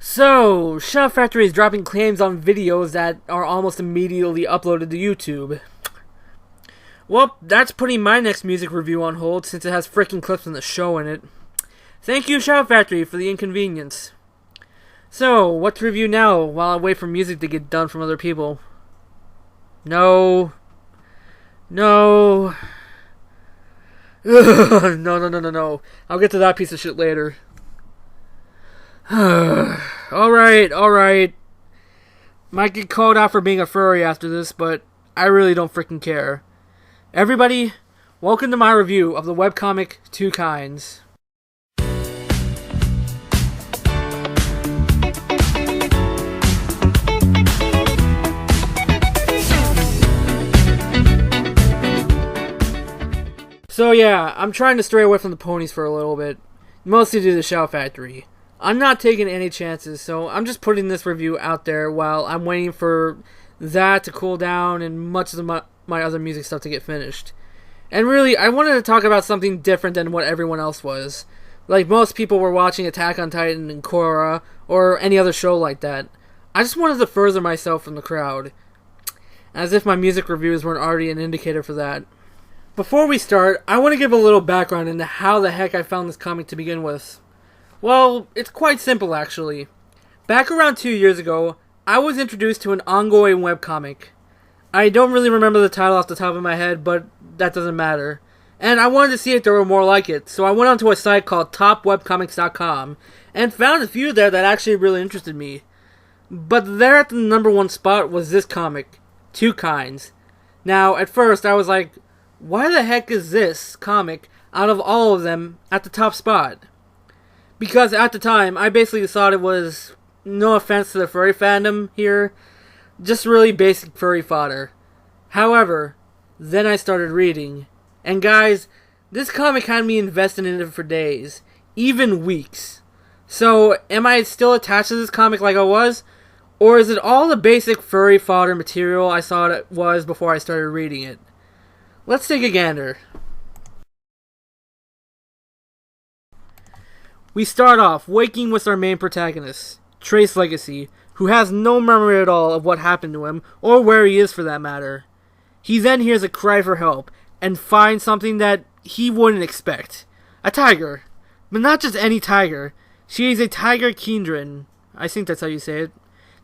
So, Shout Factory is dropping claims on videos that are almost immediately uploaded to YouTube. Well, that's putting my next music review on hold since it has freaking clips from the show in it. Thank you, Shout Factory, for the inconvenience. So, what to review now while I wait for music to get done from other people? No. No. No. I'll get to that piece of shit later. Alright. Might get called out for being a furry after this, but I really don't freaking care. Everybody, welcome to my review of the webcomic TwoKinds. So yeah, I'm trying to stray away from the ponies for a little bit, mostly due to the Shout Factory. I'm not taking any chances, so I'm just putting this review out there while I'm waiting for that to cool down and much of my other music stuff to get finished. And really, I wanted to talk about something different than what everyone else was. Like most people were watching Attack on Titan and Korra, or any other show like that. I just wanted to further myself from the crowd. As if my music reviews weren't already an indicator for that. Before we start, I want to give a little background into how the heck I found this comic to begin with. Well, it's quite simple actually. Back around 2 years ago, I was introduced to an ongoing webcomic. I don't really remember the title off the top of my head, but that doesn't matter. And I wanted to see if there were more like it, so I went onto a site called topwebcomics.com and found a few there that actually really interested me. But there at the #1 spot was this comic, TwoKinds. Now, at first I was like, why the heck is this comic, out of all of them, at the top spot? Because at the time, I basically thought it was, no offense to the furry fandom here, just really basic furry fodder. However, then I started reading. And guys, this comic had me invested in it for days, even weeks. So, am I still attached to this comic like I was? Or is it all the basic furry fodder material I thought it was before I started reading it? Let's take a gander. We start off waking with our main protagonist, Trace Legacy, who has no memory at all of what happened to him, or where he is for that matter. He then hears a cry for help, and finds something that he wouldn't expect. A tiger. But not just any tiger. She is a tiger kindred, I think that's how you say it,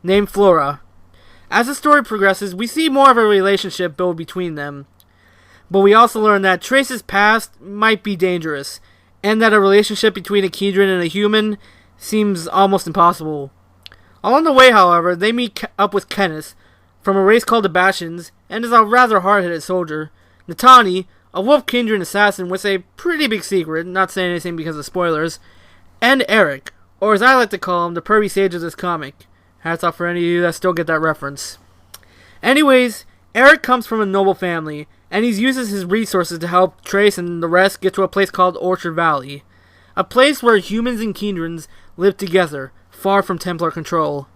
named Flora. As the story progresses, we see more of a relationship build between them. But we also learn that Trace's past might be dangerous, and that a relationship between a kindred and a human seems almost impossible. Along the way, however, they meet up with Kenneth, from a race called the Bastions, and is a rather hard-headed soldier. Natani, a wolf kindred assassin with a pretty big secret, not saying anything because of spoilers, and Eric, or as I like to call him, the pervy sage of this comic. Hats off for any of you that still get that reference. Anyways, Eric comes from a noble family, and he uses his resources to help Trace and the rest get to a place called Orchard Valley. A place where humans and kindreds live together, far from Templar control.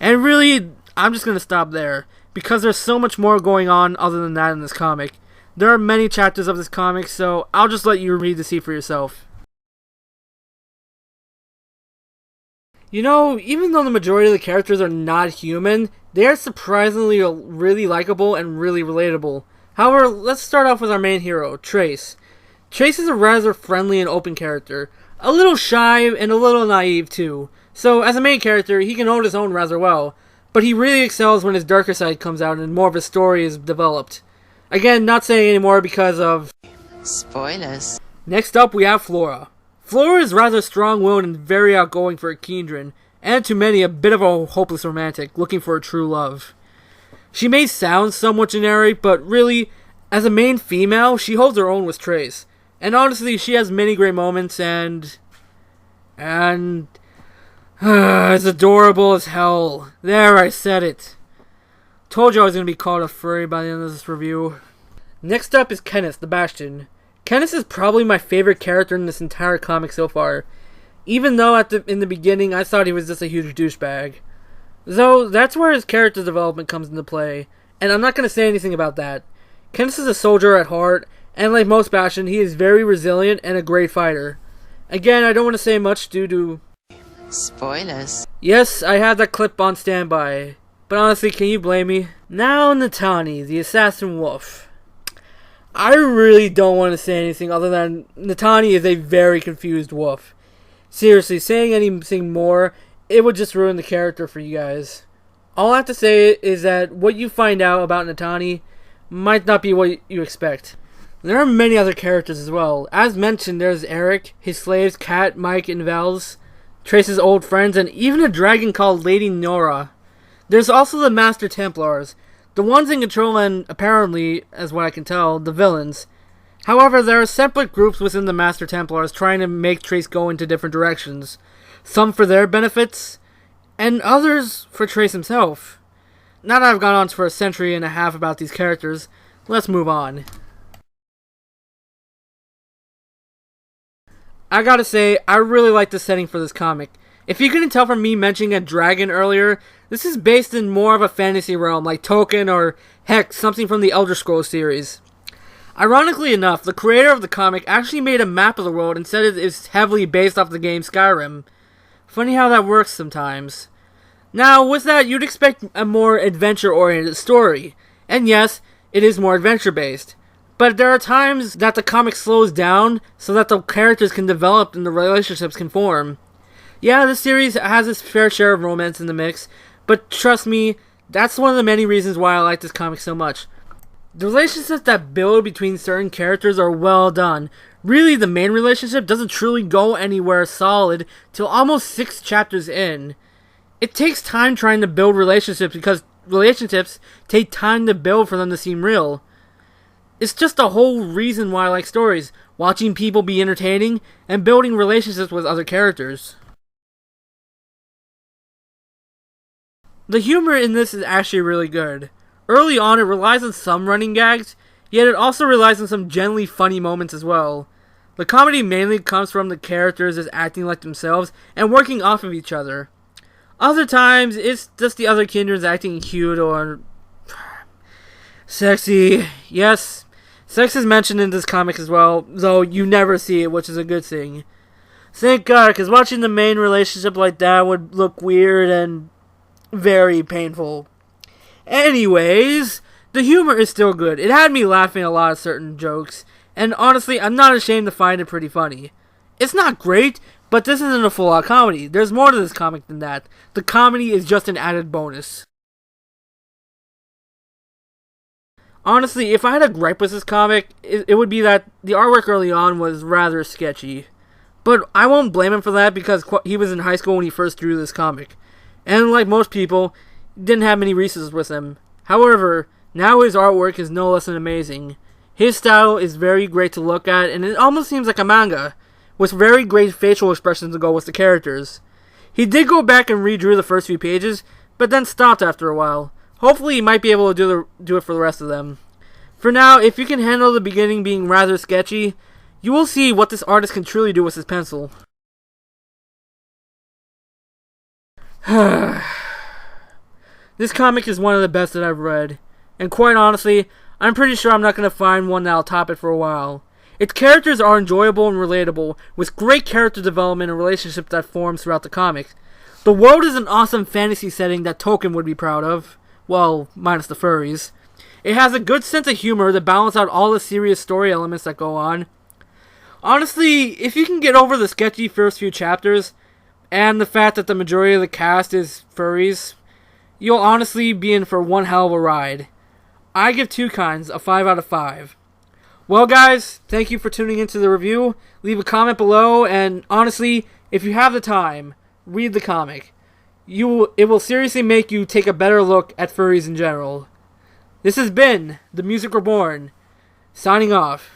And really, I'm just going to stop there, because there's so much more going on other than that in this comic. There are many chapters of this comic, so I'll just let you read to see for yourself. You know, even though the majority of the characters are not human, they are surprisingly really likable and really relatable. However, let's start off with our main hero, Trace. Trace is a rather friendly and open character, a little shy and a little naive too. So, as a main character, he can hold his own rather well, but he really excels when his darker side comes out and more of his story is developed. Again, not saying any more because of spoilers. Next up, we have Flora. Flora is rather strong-willed and very outgoing for a kindred, and to many a bit of a hopeless romantic, looking for a true love. She may sound somewhat generic, but really, as a main female, she holds her own with Trace. And honestly, she has many great moments, and it's adorable as hell. There, I said it. Told you I was going to be called a furry by the end of this review. Next up is Kenneth, the Bastion. Kenneth is probably my favorite character in this entire comic so far. Even though in the beginning I thought he was just a huge douchebag. Though, that's where his character development comes into play, and I'm not going to say anything about that. Kenneth is a soldier at heart, and like most Bastion, he is very resilient and a great fighter. Again, I don't want to say much due to Spoilers. Yes, I had that clip on standby. But honestly, can you blame me? Now Natani, the assassin wolf. I really don't want to say anything other than Natani is a very confused wolf. Seriously, saying anything more, it would just ruin the character for you guys. All I have to say is that what you find out about Natani might not be what you expect. There are many other characters as well. As mentioned, there's Eric, his slaves Kat, Mike, and Vels, Trace's old friends, and even a dragon called Lady Nora. There's also the Master Templars, the ones in control and, apparently, as what I can tell, the villains. However, there are separate groups within the Master Templars trying to make Trace go into different directions. Some for their benefits, and others for Trace himself. Now that I've gone on for a century and a half about these characters, let's move on. I gotta say, I really like the setting for this comic. If you couldn't tell from me mentioning a dragon earlier, this is based in more of a fantasy realm like Tolkien or, heck, something from the Elder Scrolls series. Ironically enough, the creator of the comic actually made a map of the world and said it is heavily based off the game Skyrim. Funny how that works sometimes. Now, with that, you'd expect a more adventure-oriented story. And yes, it is more adventure-based. But there are times that the comic slows down so that the characters can develop and the relationships can form. Yeah, this series has its fair share of romance in the mix, but trust me, that's one of the many reasons why I like this comic so much. The relationships that build between certain characters are well done. Really, the main relationship doesn't truly go anywhere solid till almost 6 chapters in. It takes time trying to build relationships because relationships take time to build for them to seem real. It's just the whole reason why I like stories, watching people be entertaining and building relationships with other characters. The humor in this is actually really good. Early on, it relies on some running gags, yet it also relies on some genuinely funny moments as well. The comedy mainly comes from the characters just acting like themselves and working off of each other. Other times, it's just the other kindreds acting cute or sexy. Yes, sex is mentioned in this comic as well, though you never see it, which is a good thing. Thank God, because watching the main relationship like that would look weird and very painful. Anyways, the humor is still good. It had me laughing a lot at certain jokes, and honestly, I'm not ashamed to find it pretty funny. It's not great, but this isn't a full-out comedy. There's more to this comic than that. The comedy is just an added bonus. Honestly, if I had a gripe with this comic, it would be that the artwork early on was rather sketchy. But I won't blame him for that because he was in high school when he first drew this comic. And like most people, didn't have many resources with him. However, now his artwork is no less than amazing. His style is very great to look at, and it almost seems like a manga, with very great facial expressions to go with the characters. He did go back and redrew the first few pages, but then stopped after a while. Hopefully he might be able to do it for the rest of them. For now, if you can handle the beginning being rather sketchy, you will see what this artist can truly do with his pencil. This comic is one of the best that I've read, and quite honestly, I'm pretty sure I'm not going to find one that'll top it for a while. Its characters are enjoyable and relatable, with great character development and relationships that forms throughout the comic. The world is an awesome fantasy setting that Tolkien would be proud of. Well, minus the furries. It has a good sense of humor to balance out all the serious story elements that go on. Honestly, if you can get over the sketchy first few chapters, and the fact that the majority of the cast is furries, you'll honestly be in for one hell of a ride. I give TwoKinds a 5 out of 5. Well guys, thank you for tuning into the review. Leave a comment below, and honestly, if you have the time, read the comic. It will seriously make you take a better look at furries in general. This has been The Music Reborn, signing off.